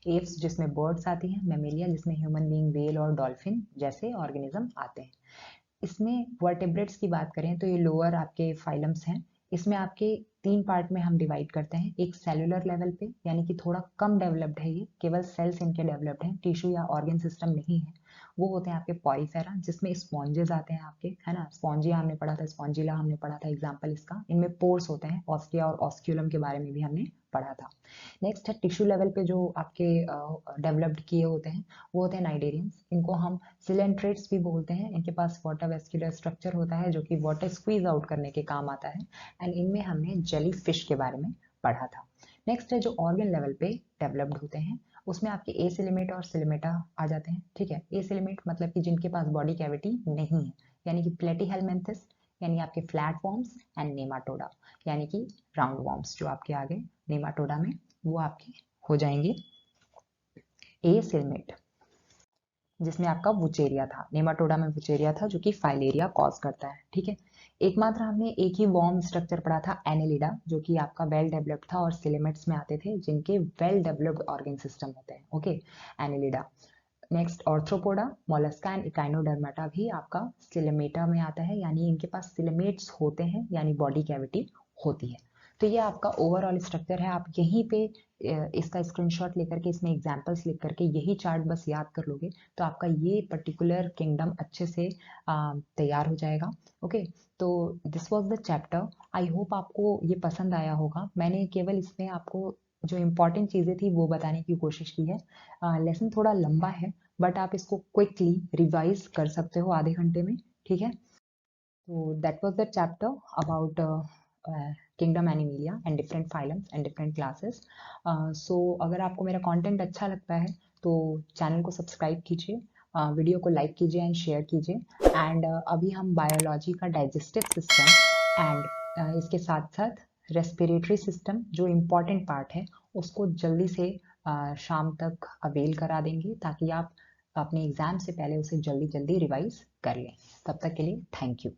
एव्स जिसमें बर्ड्स आती हैं, मेमेलिया जिसमें ह्यूमन बीइंग वेल और डॉल्फिन जैसे ऑर्गेनिज्म आते हैं। इसमें वर्टेब्रेट्स की बात करें तो ये लोअर आपके फाइलम्स हैं। इसमें आपके 3 पार्ट में हम डिवाइड करते हैं। एक सेलुलर लेवल पे, यानी कि थोड़ा कम डेवलप्ड है, ये केवल सेल्स इनके डेवलप्ड हैं, टिश्यू या ऑर्गन सिस्टम नहीं है। वो होते हैं आपके पॉरीफेरा, जिसमें स्पॉन्जेस आते हैं आपके, है ना। स्पॉन्जिया हमने पढ़ा था, स्पॉन्जिला हमने पढ़ा था एग्जाम्पल इसका। इनमें पोर्स होते हैं, ऑस्टिया और ऑस्क्यूलम के बारे में भी हमने पढ़ा था। नेक्स्ट है टिश्यू लेवल पे जो आपके डेवलप्ड किए होते हैं वो होते हैं नाइडेरियंस। इनको हम सिलेंट्रेट्स भी बोलते हैं। इनके पास वाटर वेस्क्यूलर स्ट्रक्चर होता है जो कि वाटर स्क्वीज आउट करने के काम आता है। एंड इनमें हमने जेली फिश के बारे में पढ़ा था। नेक्स्ट है जो ऑर्गन लेवल पे डेवलप्ड होते हैं, उसमें आपके एसिलिमेट और सिलिमेटा आ जाते हैं, ठीक है। एसिलिमेट मतलब कि जिनके पास बॉडी कैविटी नहीं है, यानी कि प्लेटीहेलमिन्थस। यानी आपके फ्लैट वॉर्म्स एंड नेमाटोडा यानी कि राउंड वॉर्म्स जो आपके आगे नेमाटोडा में वो आपके हो जाएंगे ए सिलमेट, जिसमें आपका वुचेरिया था, नेमाटोडा में वुचेरिया था जो कि फाइलेरिया कॉज करता है। ठीक है, एकमात्र हमने एक ही वॉर्म स्ट्रक्चर पढ़ा था एनेलिडा, जो कि आपका वेल डेवलप्ड था और सिलेमेट्स में आते थे जिनके वेल डेवलप्ड ऑर्गन सिस्टम होते हैं। Okay, Annelida. Next Arthropoda, Mollusca and Echinodermata भी आपका सिलेमेटा में आता है, यानी इनके पास सिलेमेट्स होते हैं यानी बॉडी कैविटी होती है। तो ये आपका ओवरऑल स्ट्रक्चर है। आप यहीं पे इसका स्क्रीनशॉट लेकर के इसमें एग्जांपल्स लिख करके यही चार्ट बस याद कर लोगे तो आपका ये पर्टिकुलर किंगडम अच्छे से तैयार हो जाएगा। ओके, तो this was the chapter. I hope आपको ये पसंद आया होगा। मैंने केवल इसमें आपको जो इम्पोर्टेंट चीज़ें थी वो बताने की कोशिश की है। लेसन थोड़ा लंबा है बट आप इसको क्विकली रिवाइज कर सकते हो आधे घंटे में। ठीक है, तो that was the chapter about kingdom animalia and different phylums and different classes. So अगर आपको मेरा कंटेंट अच्छा लगता है तो चैनल को सब्सक्राइब कीजिए, वीडियो को लाइक कीजिए एंड शेयर कीजिए। एंड अभी हम बायोलॉजी का डाइजेस्टिव सिस्टम एंड इसके साथ साथ रेस्पिरेटरी सिस्टम जो इम्पॉर्टेंट पार्ट है उसको जल्दी से शाम तक अवेल करा देंगे ताकि आप अपने एग्जाम से पहले उसे जल्दी जल्दी रिवाइज कर लें। तब तक के लिए थैंक यू।